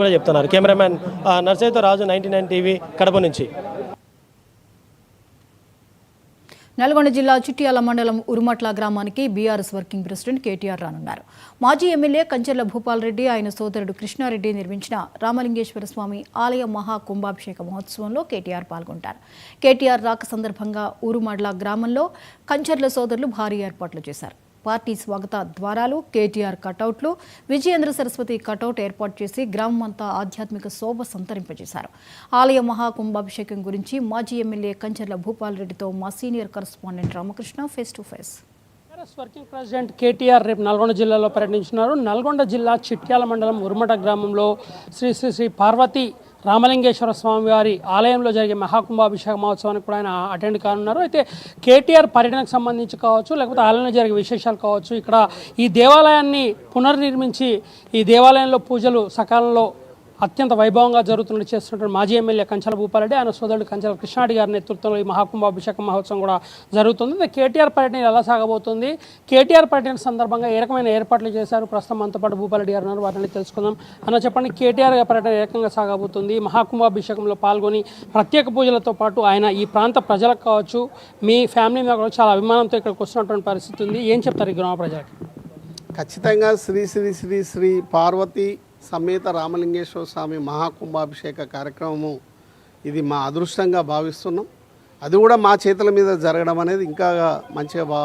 కూడా చెప్తున్నారు. కెమెరామ్యాన్ నర్సయ్యతో రాజు, 99 టీవీ, కడప నుంచి. నల్గొండ జిల్లా చిట్యాల మండలం ఉరుమట్ల గ్రామానికి బీఆర్ఎస్ వర్కింగ్ ప్రెసిడెంట్ కేటీఆర్ రానున్నారు. మాజీ ఎమ్మెల్యే కంచెర్ల భూపాల్ రెడ్డి, ఆయన సోదరుడు కృష్ణారెడ్డి నిర్మించిన రామలింగేశ్వర స్వామి ఆలయ మహాకుంభాభిషేక మహోత్సవంలో కేటీఆర్ పాల్గొంటారు. కేటీఆర్ రాక సందర్భంగా ఉరుమట్ల గ్రామంలో కంచెర్ల సోదరులు భారీ ఏర్పాట్లు చేశారు. పార్టీ స్వాగత ద్వారాలు, కేటీఆర్ కటౌట్లు, విజయేంద్ర సరస్వతి కటౌట్ ఏర్పాటు చేసి గ్రామమంతా ఆధ్యాత్మిక శోభ సంతరింపజేశారు. ఆలయ మహాకుంభాభిషేకం గురించి మాజీ ఎమ్మెల్యే కంచెర్ల భూపాల్ రెడ్డితో మా senior correspondent Ramakrishna face to face. Working president KTR రేపు నల్గొండ జిల్లాలో పర్యటించున్నారు. నల్గొండ జిల్లా చిట్యాల మండలం ఉరుమట గ్రామంలో శ్రీ శ్రీ శ్రీ పార్వతి రామలింగేశ్వర స్వామి వారి ఆలయంలో జరిగే మహాకుంభాభిషేక మహోత్సవానికి కూడా ఆయన అటెండ్ కానున్నారు. అయితే కేటీఆర్ పర్యటనకు సంబంధించి కావచ్చు, లేకపోతే ఆలయంలో జరిగే విశేషాలు కావచ్చు, ఇక్కడ ఈ దేవాలయాన్ని పునర్నిర్మించి ఈ దేవాలయంలో పూజలు సకాలంలో అత్యంత వైభవంగా జరుగుతున్నట్టు చేస్తున్నటువంటి మాజీ ఎమ్మెల్యే కంచెల భూపాలరెడ్డి, ఆయన సోదరుడు కంచెల కృష్ణారెడ్డి గారి నేతృత్వంలో ఈ మహాకుంభాభిషేక మహోత్సవం కూడా జరుగుతుంది. కేటీఆర్ పర్యటన ఎలా సాగబోతుంది, కేటీఆర్ పర్యటన సందర్భంగా ఏ రకమైన ఏర్పాట్లు చేశారు, ప్రస్తుతం మనతో పాటు భూపాలరెడ్డి గారు ఉన్నారు, వారిని తెలుసుకుందాం. అన్న చెప్పండి, కేటీఆర్ పర్యటన ఏ రకంగా సాగబోతుంది? మహాకుంభాభిషేకంలో పాల్గొని ప్రత్యేక పూజలతో పాటు ఆయన ఈ ప్రాంత ప్రజలకు కావచ్చు, మీ ఫ్యామిలీ మీద కూడా చాలా అభిమానంతో ఇక్కడికి వస్తున్నటువంటి పరిస్థితి ఉంది. ఏం చెప్తారు ఈ గ్రామ ప్రజలకి? ఖచ్చితంగా శ్రీ శ్రీ శ్రీ శ్రీ పార్వతి సమేత రామలింగేశ్వర స్వామి మహాకుంభాభిషేక కార్యక్రమము ఇది మా అదృష్టంగా భావిస్తున్నాం. అది కూడా మా చేతుల మీద జరగడం అనేది ఇంకా మంచిగా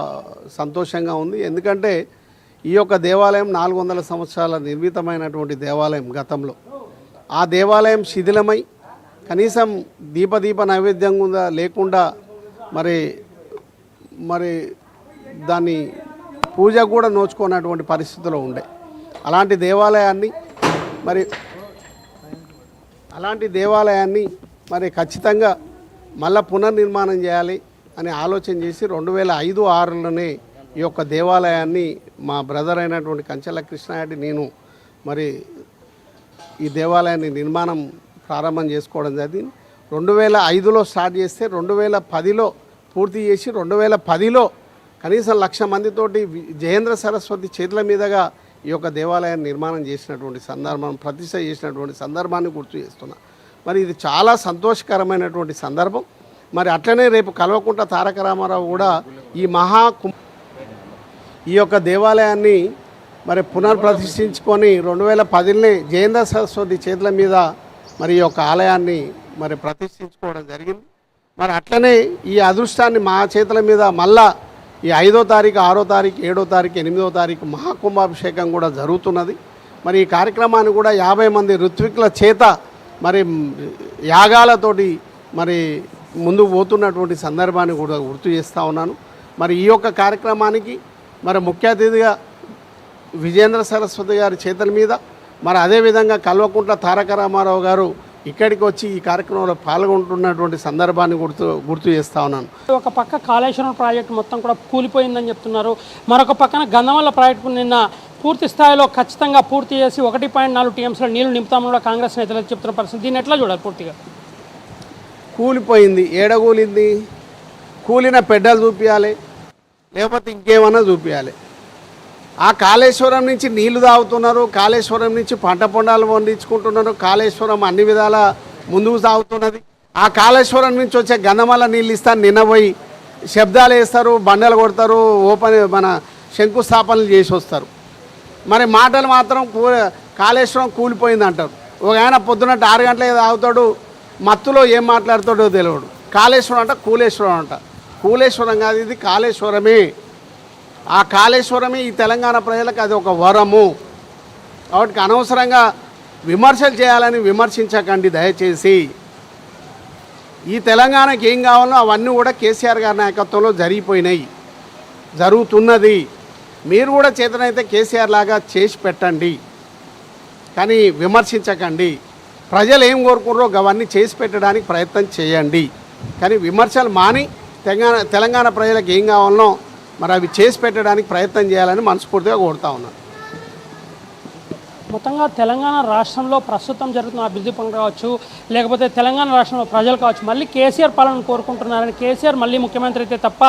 సంతోషంగా ఉంది. ఎందుకంటే ఈ యొక్క దేవాలయం 400 సంవత్సరాల నిర్మితమైనటువంటి దేవాలయం గతంలో. ఆ దేవాలయం శిథిలమై కనీసం దీప నైవేద్యం లేకుండా మరి దాన్ని పూజ కూడా నోచుకున్నటువంటి పరిస్థితిలో ఉండే అలాంటి దేవాలయాన్ని మరి ఖచ్చితంగా మళ్ళా పునర్నిర్మాణం చేయాలి అని ఆలోచన చేసి 2005-06లోనే ఈ యొక్క దేవాలయాన్ని మా బ్రదర్ అయినటువంటి కంచెల కృష్ణారెడ్డి నేను మరి ఈ దేవాలయాన్ని నిర్మాణం ప్రారంభం చేసుకోవడం జరిగింది. 2005లో స్టార్ట్ చేస్తే 2010లో పూర్తి చేసి 2010లో కనీసం 1,00,000 మందితోటి జయేంద్ర సరస్వతి చేతుల మీదుగా ఈ యొక్క దేవాలయాన్ని నిర్మాణం చేసినటువంటి సందర్భం, ప్రతిష్ఠ చేసినటువంటి సందర్భాన్ని గుర్తు చేస్తున్నా. మరి ఇది చాలా సంతోషకరమైనటువంటి సందర్భం. మరి అట్లనే రేపు కల్వకుంట్ల తారక రామారావు కూడా ఈ యొక్క దేవాలయాన్ని మరి పునర్ప్రతిష్ఠించుకొని 2010లోనే జయేంద్ర సరస్వతి చేతుల మీద మరి ఈ యొక్క ఆలయాన్ని మరి ప్రతిష్ఠించుకోవడం జరిగింది. మరి అట్లనే ఈ అదృష్టాన్ని మా చేతుల మీద మళ్ళా ఈ 5వ తారీఖు, 6వ తారీఖు, 7వ తారీఖు, 8వ తారీఖు మహాకుంభాభిషేకం కూడా జరుగుతున్నది. మరి ఈ కార్యక్రమాన్ని కూడా 50 మంది ఋత్వికుల చేత మరి యాగాలతోటి మరి ముందుకు పోతున్నటువంటి సందర్భాన్ని కూడా గుర్తు చేస్తూ ఉన్నాను. మరి ఈ యొక్క కార్యక్రమానికి మరి ముఖ్య అతిథిగా విజయేంద్ర సరస్వతి గారి చేతుల మీద మరి అదేవిధంగా కల్వకుంట్ల తారక రామారావు గారు ఇక్కడికి వచ్చి ఈ కార్యక్రమంలో పాల్గొంటున్నటువంటి సందర్భాన్ని గుర్తు చేస్తూ ఉన్నాను. ఒక పక్క కాళేశ్వరం ప్రాజెక్టు మొత్తం కూడా కూలిపోయిందని చెప్తున్నారు. మరొక పక్కన గంధమల్ల ప్రాజెక్టు నిన్న పూర్తి స్థాయిలో ఖచ్చితంగా పూర్తి చేసి 1.4 టీఎంసీల నీళ్లు నింపుతామని కూడా కాంగ్రెస్ నేతలు చెప్తున్న పరిస్థితి. దీన్ని ఎట్లా చూడాలి? పూర్తిగా కూలిపోయింది. ఏడగూలింది? కూలిన పెడ్డలు చూపించాలి, లేకపోతే ఇంకేమన్నా చూపించాలి. ఆ కాళేశ్వరం నుంచి నీళ్లు తాగుతున్నారు, కాళేశ్వరం నుంచి పంట పొండాలు పండించుకుంటున్నారు, కాళేశ్వరం అన్ని విధాల ముందుకు సాగుతున్నది. ఆ కాళేశ్వరం నుంచి వచ్చే గంధమల్ల నీళ్ళు ఇస్తారు, నిన్న పోయి శబ్దాలు వేస్తారు, బండలు కొడతారు, మన శంకుస్థాపనలు చేసి వస్తారు. మరి మాటలు మాత్రం కాళేశ్వరం కూలిపోయింది అంటారు. ఒక ఆయన పొద్దున్న 6 గంటలకు తాగుతాడు, మత్తులో ఏం మాట్లాడుతాడో తెలియడు. కాళేశ్వరం అంట కూలేశ్వరం అంట. కూలేశ్వరం కాదు, ఇది కాళేశ్వరమే. ఆ కాళేశ్వరమే ఈ తెలంగాణ ప్రజలకు అది ఒక వరము. కాబట్టి అనవసరంగా విమర్శలు చేయాలని విమర్శించకండి దయచేసి. ఈ తెలంగాణకి ఏం కావాలో అవన్నీ కూడా కేసీఆర్ గారి నాయకత్వంలో జరుగుతున్నది. మీరు కూడా చేతనైతే కేసీఆర్ లాగా చేసి పెట్టండి, కానీ విమర్శించకండి. ప్రజలు ఏం కోరుకున్నారో అవన్నీ చేసి పెట్టడానికి ప్రయత్నం చేయండి, కానీ విమర్శలు మాని తెలంగాణ ప్రజలకు ఏం కావాలనో మరి అవి చేసి పెట్టడానికి ప్రయత్నం చేయాలని మనస్ఫూర్తిగా కోరుతా ఉన్నాను. మొత్తంగా తెలంగాణ రాష్ట్రంలో ప్రస్తుతం జరుగుతున్న అభివృద్ధి పనులు కావచ్చు, లేకపోతే తెలంగాణ రాష్ట్రంలో ప్రజలు కావచ్చు, మళ్ళీ కేసీఆర్ పాలన కోరుకుంటున్నారని, కేసీఆర్ మళ్ళీ ముఖ్యమంత్రి అయితే తప్ప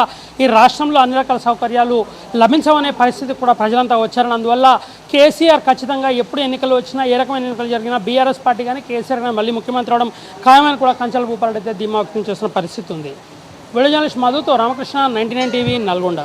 ఈ రాష్ట్రంలో అన్ని రకాల సౌకర్యాలు లభించవనే పరిస్థితి కూడా ప్రజలంతా వచ్చారని, అందువల్ల కేసీఆర్ ఖచ్చితంగా ఎప్పుడు ఎన్నికలు వచ్చినా, ఏ రకమైన ఎన్నికలు జరిగినా బీఆర్ఎస్ పార్టీ కానీ కేసీఆర్ కానీ మళ్ళీ ముఖ్యమంత్రి అవడం ఖాయమని కూడా కంచెల భూపాల్ అయితే ధీమా వ్యక్తం చేస్తున్న పరిస్థితి ఉంది. వీడియో జర్నలిస్ట్ మధుతో రామకృష్ణ, 99 టీవీ, నల్గొండ.